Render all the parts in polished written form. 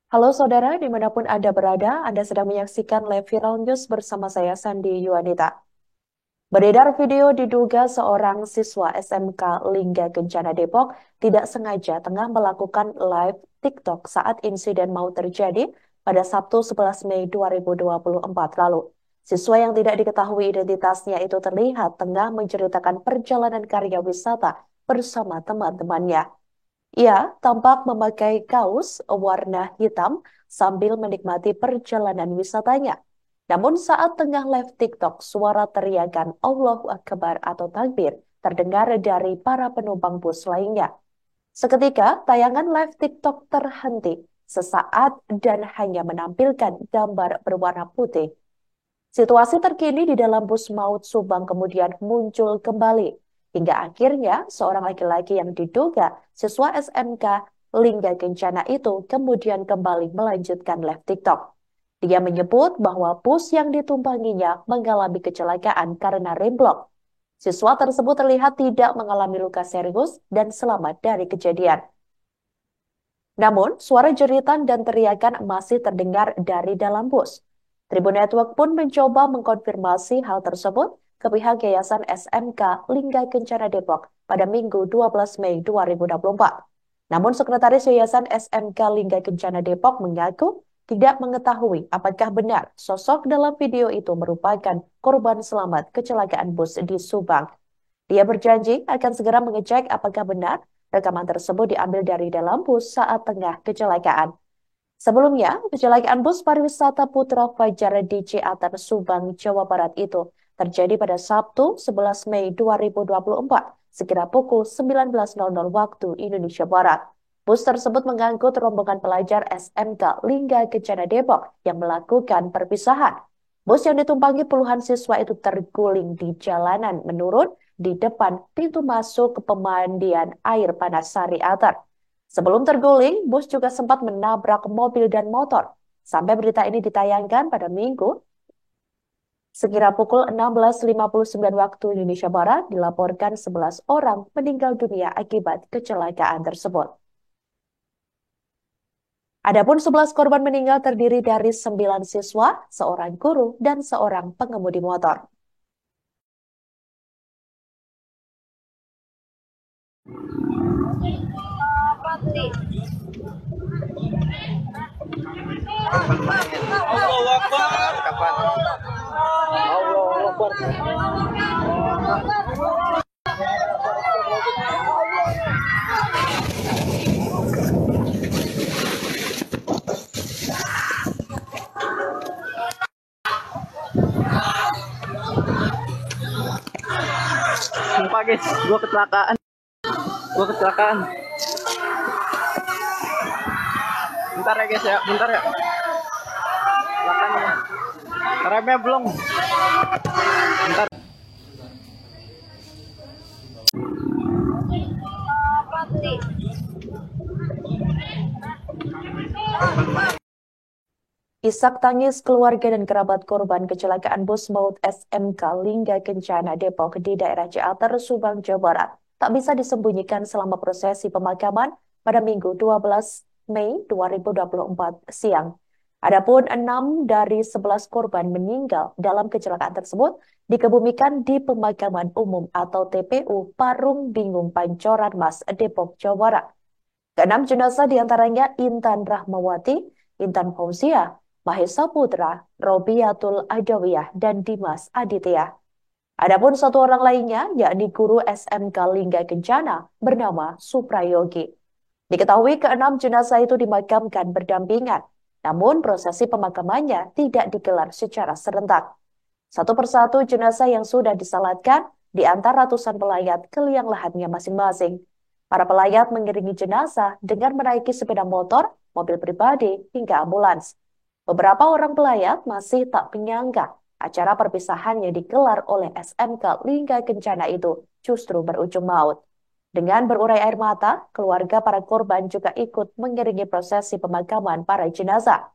Halo saudara, dimanapun Anda berada, Anda sedang menyaksikan live viral news bersama saya, Sandi Yuanita. Beredar video diduga seorang siswa SMK Lingga Kencana Depok tidak sengaja tengah melakukan live TikTok saat insiden maut terjadi pada Sabtu 11 Mei 2024 lalu. Siswa yang tidak diketahui identitasnya itu terlihat tengah menceritakan perjalanan karya wisata bersama teman-temannya. Ia tampak memakai kaos warna hitam sambil menikmati perjalanan wisatanya. Namun saat tengah live TikTok, suara teriakan Allahu Akbar atau takbir terdengar dari para penumpang bus lainnya. Seketika, tayangan live TikTok terhenti sesaat dan hanya menampilkan gambar berwarna putih. Situasi terkini di dalam bus maut Subang kemudian muncul kembali, hingga akhirnya seorang laki-laki yang diduga siswa SMK Lingga Kencana itu kemudian kembali melanjutkan live TikTok. Dia menyebut bahwa bus yang ditumpanginya mengalami kecelakaan karena remblong. Siswa tersebut terlihat tidak mengalami luka serius dan selamat dari kejadian. Namun, suara jeritan dan teriakan masih terdengar dari dalam bus. Tribun Network pun mencoba mengkonfirmasi hal tersebut ke pihak Yayasan SMK Lingga Kencana Depok pada Minggu 12 Mei 2024. Namun, Sekretaris Yayasan SMK Lingga Kencana Depok mengaku tidak mengetahui apakah benar sosok dalam video itu merupakan korban selamat kecelakaan bus di Subang. Dia berjanji akan segera mengecek apakah benar rekaman tersebut diambil dari dalam bus saat tengah kecelakaan. Sebelumnya, kecelakaan bus pariwisata Putra Fajar di Ciater, Subang, Jawa Barat itu terjadi pada Sabtu 11 Mei 2024, sekira pukul 19.00 waktu Indonesia Barat. Bus tersebut mengangkut rombongan pelajar SMK Lingga Kencana Depok yang melakukan perpisahan. Bus yang ditumpangi puluhan siswa itu terguling di jalanan menurun di depan pintu masuk ke pemandian air panas Sari Atar. Sebelum terguling, bus juga sempat menabrak mobil dan motor. Sampai berita ini ditayangkan pada Minggu, sekira pukul 16.59 waktu Indonesia Barat, dilaporkan 11 orang meninggal dunia akibat kecelakaan tersebut. Adapun 11 korban meninggal terdiri dari 9 siswa, seorang guru, dan seorang pengemudi motor. Allahu Akbar. Allahu Akbar. Sumpah guys, gua kecelakaan. Gua kecelakaan. Bentar ya guys ya, bentar ya. Kecelakaan ya. Remnya belum. Bentar. Isak tangis keluarga dan kerabat korban kecelakaan bus maut SMK Lingga Kencana Depok di daerah Ciater, Subang, Jawa Barat tak bisa disembunyikan selama prosesi pemakaman pada Minggu 12 Mei 2024 siang. Adapun 6 dari 11 korban meninggal dalam kecelakaan tersebut dikebumikan di pemakaman umum atau TPU Parung Bingung Pancoran Mas, Depok, Jawa Barat. Keenam jenazah diantaranya Intan Rahmawati, Intan Fauzia, Mahesa Putra, Robiatul Adawiyah, dan Dimas Aditya. Adapun satu orang lainnya, yakni guru SMK Lingga Kencana bernama Suprayogi. Diketahui keenam jenazah itu dimakamkan berdampingan, namun prosesi pemakamannya tidak digelar secara serentak. Satu persatu jenazah yang sudah disalatkan diantar ratusan pelayat ke liang lahatnya masing-masing. Para pelayat mengiringi jenazah dengan menaiki sepeda motor, mobil pribadi, hingga ambulans. Beberapa orang pelayat masih tak menyangka acara perpisahan yang digelar oleh SMK Lingga Kencana itu justru berujung maut. Dengan berurai air mata, keluarga para korban juga ikut mengiringi prosesi pemakaman para jenazah.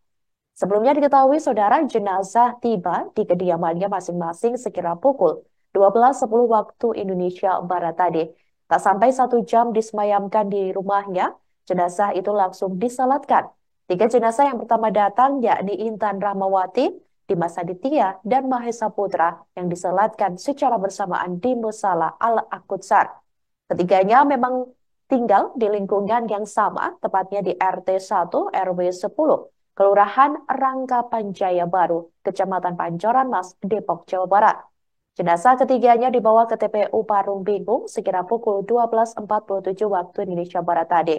Sebelumnya diketahui saudara jenazah tiba di kediamannya masing-masing sekira pukul 12.10 waktu Indonesia Barat tadi. Tak sampai 1 jam disemayamkan di rumahnya, jenazah itu langsung disalatkan. Tiga jenazah yang pertama datang yakni Intan Rahmawati, Dimas Aditya, dan Mahesa Putra yang disolatkan secara bersamaan di Musala Al-Aqsar. Ketiganya memang tinggal di lingkungan yang sama, tepatnya di RT 1 RW 10, Kelurahan Rangkapan Jaya Baru, Kecamatan Pancoran Mas, Depok, Jawa Barat. Jenazah ketiganya dibawa ke TPU Parung Bingung sekira pukul 12.47 waktu Indonesia Barat tadi.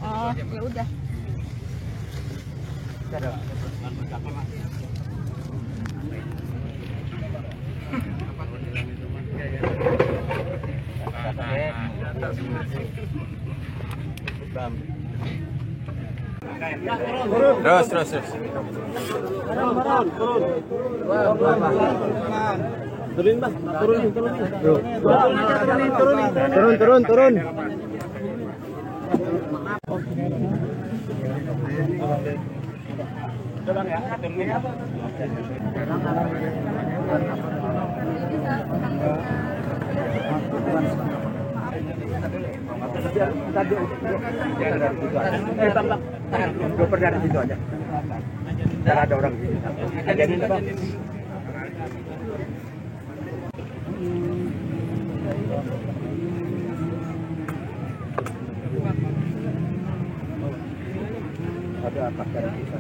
Oh, ya udah. Terus. Turun, Mas. Turun. Dari situ aja. Jangan ada orang di sini. Jadi Bang. Ada apa dari kita?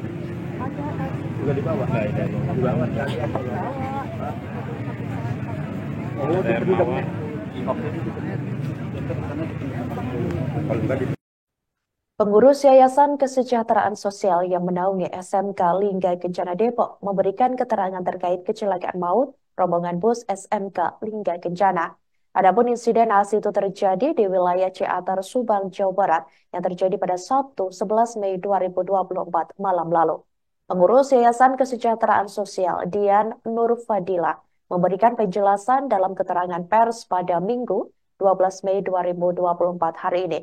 Juga di bawah. Di bawah. Oh, itu di Pengurus Yayasan Kesejahteraan Sosial yang menaungi SMK Lingga Kencana Depok memberikan keterangan terkait kecelakaan maut rombongan bus SMK Lingga Kencana. Adapun insiden naas itu terjadi di wilayah Ciater, Subang, Jawa Barat yang terjadi pada Sabtu 11 Mei 2024 malam lalu. Pengurus Yayasan Kesejahteraan Sosial Dian Nur Fadila memberikan penjelasan dalam keterangan pers pada Minggu 12 Mei 2024 hari ini.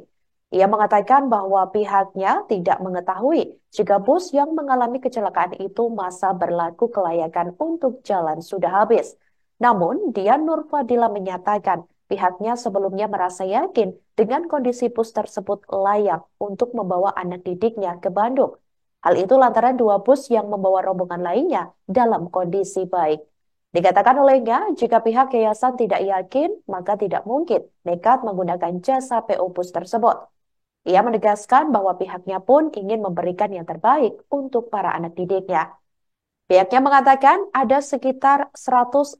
Ia mengatakan bahwa pihaknya tidak mengetahui jika bus yang mengalami kecelakaan itu masa berlaku kelayakan untuk jalan sudah habis. Namun, Dian Nur Fadila menyatakan pihaknya sebelumnya merasa yakin dengan kondisi bus tersebut layak untuk membawa anak didiknya ke Bandung. Hal itu lantaran dua bus yang membawa rombongan lainnya dalam kondisi baik. Dikatakan olehnya, jika pihak yayasan tidak yakin, maka tidak mungkin nekat menggunakan jasa PO bus tersebut. Ia menegaskan bahwa pihaknya pun ingin memberikan yang terbaik untuk para anak didiknya. Pihaknya mengatakan ada sekitar 157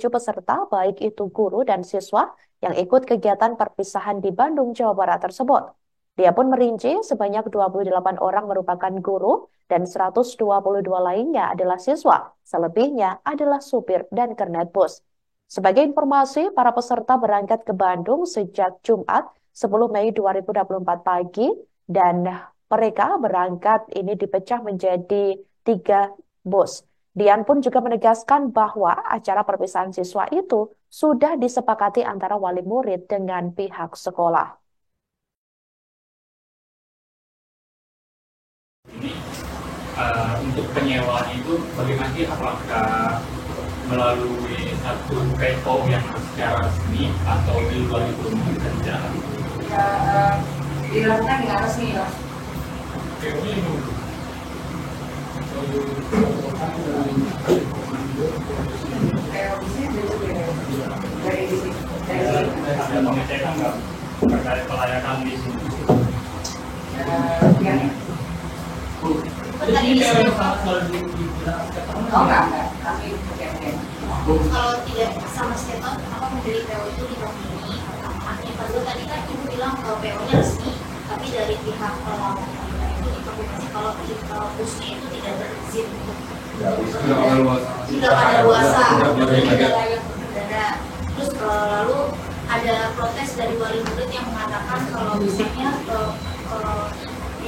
peserta, baik itu guru dan siswa, yang ikut kegiatan perpisahan di Bandung, Jawa Barat tersebut. Dia pun merinci sebanyak 28 orang merupakan guru dan 122 lainnya adalah siswa, selebihnya adalah supir dan kernet bus. Sebagai informasi, para peserta berangkat ke Bandung sejak Jumat 10 Mei 2024 pagi dan mereka berangkat ini dipecah menjadi 3 bus. Dian pun juga menegaskan bahwa acara perpisahan siswa itu sudah disepakati antara wali murid dengan pihak sekolah. Untuk penyewaan itu bagaimana sih, apakah melalui satu PO yang secara resmi atau di luar itu kerja? Ya, dilakukan dengan resmi lah. PO-nya itu Kayak bisnis dari ada pengecekan nggak terkait pelayakan di sini? yang Jadi PO yang enggak, kami pakai. Kalau tidak sama statement apa membeli PO itu di bank ini pertama. Yang kedua tadi kan ibu bilang kalau PO-nya resmi, tapi dari pihak itu dikonfirmasi kalau busnya itu tidak berizin untuk tidak ada luasa, tidak layak berkendara. ada protes dari wali murid yang mengatakan kalau misalnya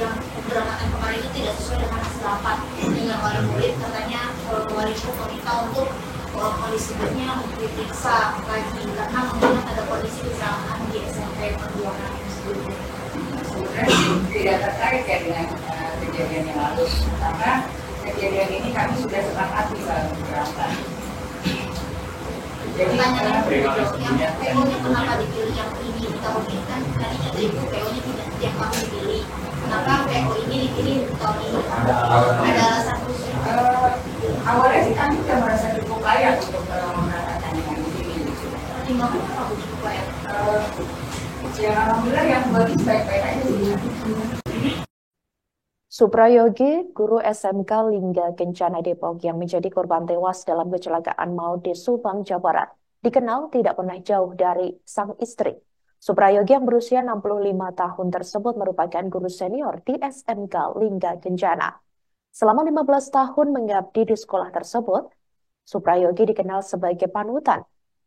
yang keberangkatan kemarin itu tidak sesuai dengan hasil rapat dengan wali murid. Katanya wali murid meminta untuk kondisi muridnya untuk diperiksa lagi karena mengingat ada kondisi kecelakaan di SMP Perjuangan itu sendiri. Sebenarnya tidak terkait ya dengan kejadian yang lalu, karena kejadian ini kami sudah sepakati saat berangkat. Jadi pertanyaannya yang PO-nya kenapa dipilih yang ini di tahun ini, kan tadinya itu PO-nya tidak yang kami dipilih, kenapa PO ini dipilih di tahun ini, ada alasan khusus? Awalnya sih kami sudah merasa cukup layak untuk memberangkatkan dengan ini. Pertimbangannya apa cukup layak? Ya alhamdulillah yang bagi baik-baik aja sih. Suprayogi, guru SMK Lingga Kencana Depok yang menjadi korban tewas dalam kecelakaan maut di Subang, Jawa Barat, dikenal tidak pernah jauh dari sang istri. Suprayogi yang berusia 65 tahun tersebut merupakan guru senior di SMK Lingga Kencana. Selama 15 tahun mengabdi di sekolah tersebut, Suprayogi dikenal sebagai panutan.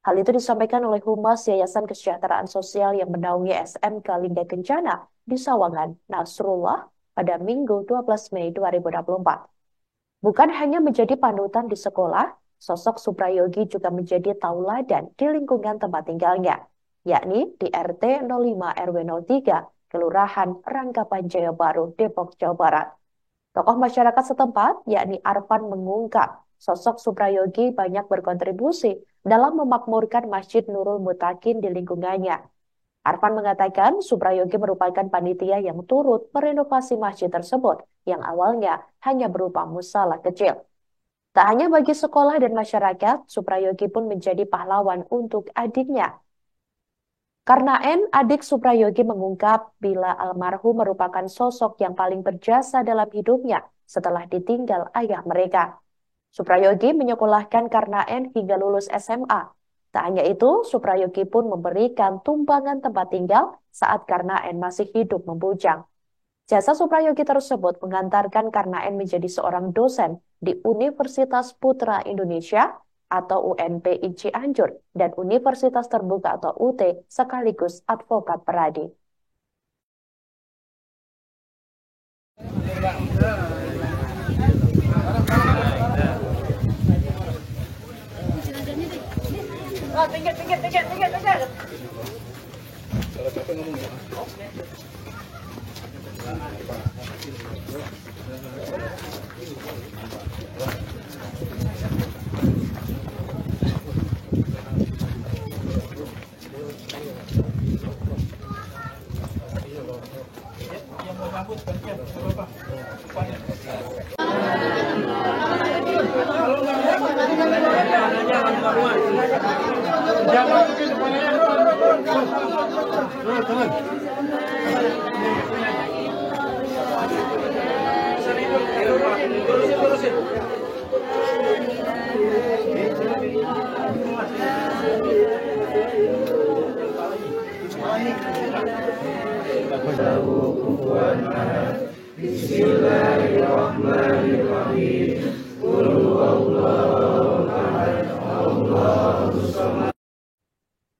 Hal itu disampaikan oleh Humas Yayasan Kesejahteraan Sosial yang menaungi SMK Lingga Kencana di Sawangan, Nasrullah, pada Minggu 12 Mei 2024. Bukan hanya menjadi panutan di sekolah, sosok Suprayogi juga menjadi tauladan di lingkungan tempat tinggalnya, yakni di RT 05 RW 03, Kelurahan Rangkapan Jaya Baru, Depok, Jawa Barat. Tokoh masyarakat setempat, yakni Arfan, mengungkap sosok Suprayogi banyak berkontribusi dalam memakmurkan Masjid Nurul Mutakin di lingkungannya. Arfan mengatakan Suprayogi merupakan panitia yang turut merenovasi masjid tersebut yang awalnya hanya berupa musala kecil. Tak hanya bagi sekolah dan masyarakat, Suprayogi pun menjadi pahlawan untuk adiknya. Karena adik Suprayogi mengungkap bila almarhum merupakan sosok yang paling berjasa dalam hidupnya setelah ditinggal ayah mereka. Suprayogi menyekolahkan Karnaen hingga lulus SMA. Tak hanya itu, Suprayogi pun memberikan tumbangan tempat tinggal saat Karnaen masih hidup membujang. Jasa Suprayogi tersebut mengantarkan Karnaen menjadi seorang dosen di Universitas Putra Indonesia atau UNPI Cianjur dan Universitas Terbuka atau UT sekaligus advokat peradi.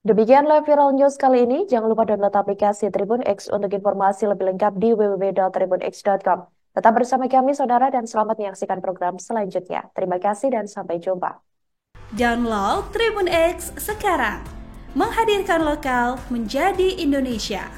Demikian live viral news kali ini. Jangan lupa download aplikasi Tribun X untuk informasi lebih lengkap di www.tribunx.com. Tetap bersama kami, saudara, dan selamat menyaksikan program selanjutnya. Terima kasih dan sampai jumpa. Download Tribun X sekarang. Menghadirkan lokal menjadi Indonesia.